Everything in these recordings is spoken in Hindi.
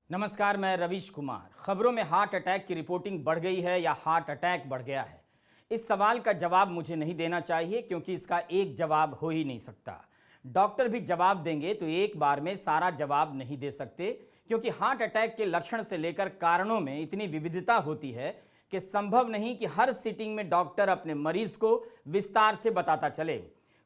नमस्कार, मैं रवीश कुमार। खबरों में हार्ट अटैक की रिपोर्टिंग बढ़ गई है या हार्ट अटैक बढ़ गया है, इस सवाल का जवाब मुझे नहीं देना चाहिए क्योंकि इसका एक जवाब हो ही नहीं सकता। डॉक्टर भी जवाब देंगे तो एक बार में सारा जवाब नहीं दे सकते क्योंकि हार्ट अटैक के लक्षण से लेकर कारणों में इतनी विविधता होती है कि संभव नहीं कि हर सिटिंग में डॉक्टर अपने मरीज को विस्तार से बताता चले।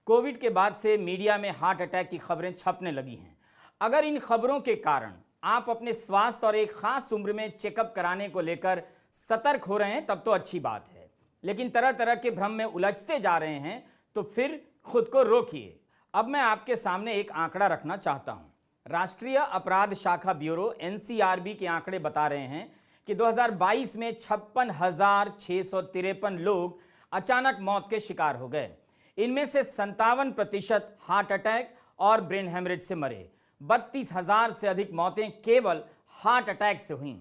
कोविड के बाद से मीडिया में हार्ट अटैक की खबरें छपने लगी हैं। अगर इन खबरों के कारण आप अपने स्वास्थ्य और एक खास उम्र में चेकअप कराने को लेकर सतर्क हो रहे हैं तब तो अच्छी बात है, लेकिन तरह तरह के भ्रम में उलझते जा रहे हैं तो फिर खुद को रोकिए। अब मैं आपके सामने एक आंकड़ा रखना चाहता हूं। राष्ट्रीय अपराध शाखा ब्यूरो एनसीआरबी के आंकड़े बता रहे हैं कि 2022 में 56,653 लोग अचानक मौत के शिकार हो गए। इनमें से 57% हार्ट अटैक और ब्रेन हेमरेज से मरे। 32,000 से अधिक मौतें केवल हार्ट अटैक से हुई।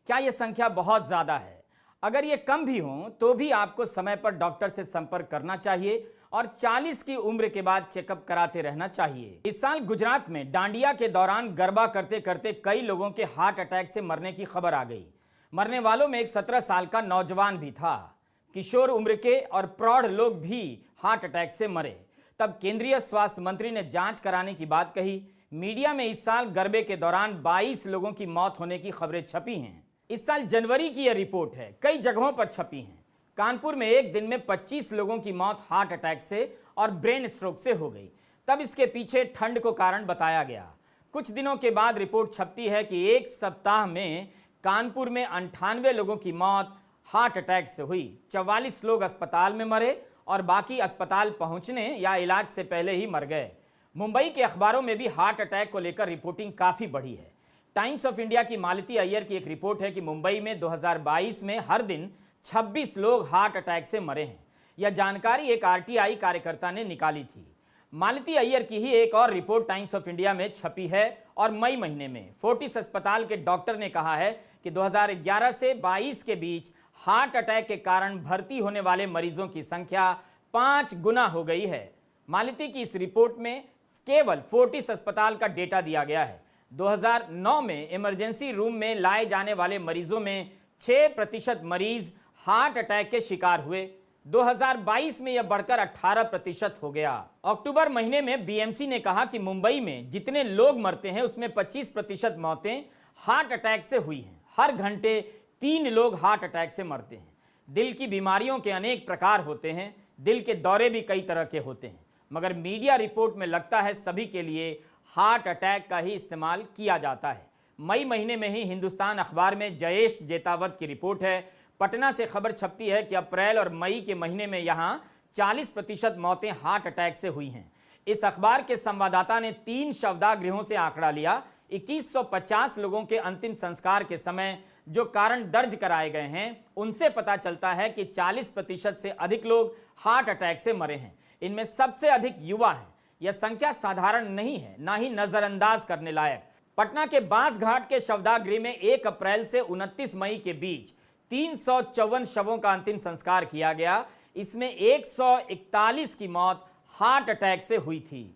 क्या यह संख्या बहुत ज्यादा है? अगर ये कम भी हो तो भी आपको समय पर डॉक्टर से संपर्क करना चाहिए और 40 की उम्र के बाद चेकअप कराते रहना चाहिए। इस साल गुजरात में डांडिया के दौरान गरबा करते करते कई लोगों के हार्ट अटैक से मरने की खबर आ गई। मरने वालों में एक 17 साल का नौजवान भी था। किशोर उम्र के और प्रौढ़ लोग भी हार्ट अटैक से मरे। तब केंद्रीय स्वास्थ्य मंत्री ने जांच कराने की बात कही। मीडिया में इस साल गरबे के दौरान 22 लोगों की मौत होने की खबरें छपी हैं। इस साल जनवरी की यह रिपोर्ट है, कई जगहों पर छपी हैं। कानपुर में एक दिन में 25 लोगों की मौत हार्ट अटैक से और ब्रेन स्ट्रोक से हो गई। तब इसके पीछे ठंड को कारण बताया गया। कुछ दिनों के बाद रिपोर्ट छपती है कि एक सप्ताह में कानपुर में 98 लोगों की मौत हार्ट अटैक से हुई। 44 लोग अस्पताल में मरे और बाकी अस्पताल पहुंचने या इलाज से पहले ही मर गए। मुंबई के अखबारों में भी हार्ट अटैक को लेकर रिपोर्टिंग काफी बढ़ी है। टाइम्स ऑफ इंडिया की मालती अय्यर की एक रिपोर्ट है कि मुंबई में 2022 में हर दिन 26 लोग हार्ट अटैक से मरे हैं। यह जानकारी एक आरटीआई कार्यकर्ता ने निकाली थी। मालती अय्यर की ही एक और रिपोर्ट टाइम्स ऑफ इंडिया में छपी है और मई महीने में फोर्टिस अस्पताल के डॉक्टर ने कहा है कि 2011 से 22 के बीच हार्ट अटैक के कारण भर्ती होने वाले मरीजों की संख्या 5 गुना हो गई है। मालती की इस रिपोर्ट में केवल फोर्टिस अस्पताल का डेटा दिया गया है। 2009 में इमरजेंसी रूम में लाए जाने वाले मरीजों में 6% मरीज हार्ट अटैक के शिकार हुए। 2022 में यह बढ़कर 18% हो गया। अक्टूबर महीने में बीएमसी ने कहा कि मुंबई में जितने लोग मरते हैं उसमें 25% मौतें हार्ट अटैक से हुई हैं। हर घंटे 3 लोग हार्ट अटैक से मरते हैं। दिल की बीमारियों के अनेक प्रकार होते हैं। दिल के दौरे भी कई तरह के होते हैं, मगर मीडिया रिपोर्ट में लगता है सभी के लिए हार्ट अटैक का ही इस्तेमाल किया जाता है। मई महीने में ही हिंदुस्तान अखबार में जयेश जेतावत की रिपोर्ट है। पटना से खबर छपती है कि अप्रैल और मई के महीने में यहां 40% मौतें हार्ट अटैक से हुई हैं। इस अखबार के संवाददाता ने 3 शवदाह गृहों से आंकड़ा लिया। 2150 लोगों के अंतिम संस्कार के समय जो कारण दर्ज कराए गए हैं उनसे पता चलता है कि 40% से अधिक लोग हार्ट अटैक से मरे हैं। इनमें सबसे अधिक युवा हैं। यह संख्या साधारण नहीं है, ना ही नजरअंदाज करने लायक। पटना के बांसघाट के शवदाह गृह में 1 अप्रैल से 29 मई के बीच 354 शवों का अंतिम संस्कार किया गया। इसमें 141 की मौत हार्ट अटैक से हुई थी।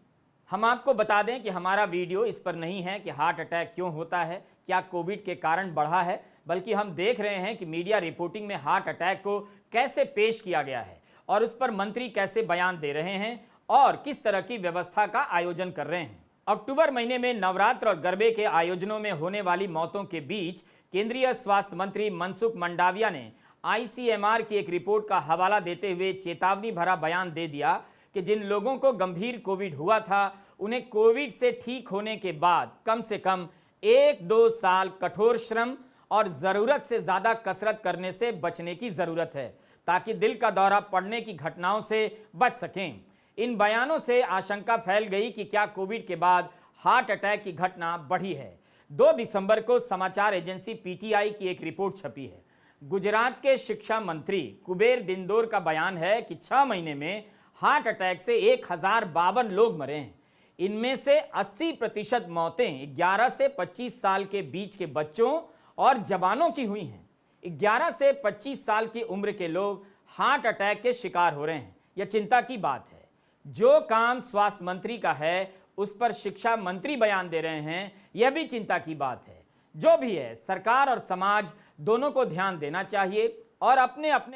हम आपको बता दें कि हमारा वीडियो इस पर नहीं है कि हार्ट अटैक क्यों होता है, क्या कोविड के कारण बढ़ा है, बल्कि हम देख रहे हैं कि मीडिया रिपोर्टिंग में हार्ट अटैक को कैसे पेश किया गया है और उस पर मंत्री कैसे बयान दे रहे हैं और किस तरह की व्यवस्था का आयोजन कर रहे हैं। अक्टूबर महीने में नवरात्र और गरबे के आयोजनों में होने वाली मौतों के बीच केंद्रीय स्वास्थ्य मंत्री मनसुख मंडाविया ने आईसीएमआर की एक रिपोर्ट का हवाला देते हुए चेतावनी भरा बयान दे दिया कि जिन लोगों को गंभीर कोविड हुआ था उन्हें कोविड से ठीक होने के बाद कम से कम 1-2 साल कठोर श्रम और जरूरत से ज्यादा कसरत करने से बचने की जरूरत है ताकि दिल का दौरा पड़ने की घटनाओं से बच सकें। इन बयानों से आशंका फैल गई कि क्या कोविड के बाद हार्ट अटैक की घटना बढ़ी है। 2 दिसंबर को समाचार एजेंसी पीटीआई की एक रिपोर्ट छपी है। गुजरात के शिक्षा मंत्री कुबेर दिंदोर का बयान है कि 6 महीने में हार्ट अटैक से 1052 लोग मरे हैं। इनमें से 80% मौतें 11 से 25 साल के बीच के बच्चों और जवानों की हुई हैं। 11 से 25 साल की उम्र के लोग हार्ट अटैक के शिकार हो रहे हैं। यह चिंता की बात है। जो काम स्वास्थ्य मंत्री का है उस पर शिक्षा मंत्री बयान दे रहे हैं, यह भी चिंता की बात है। जो भी है, सरकार और समाज दोनों को ध्यान देना चाहिए और अपने अपने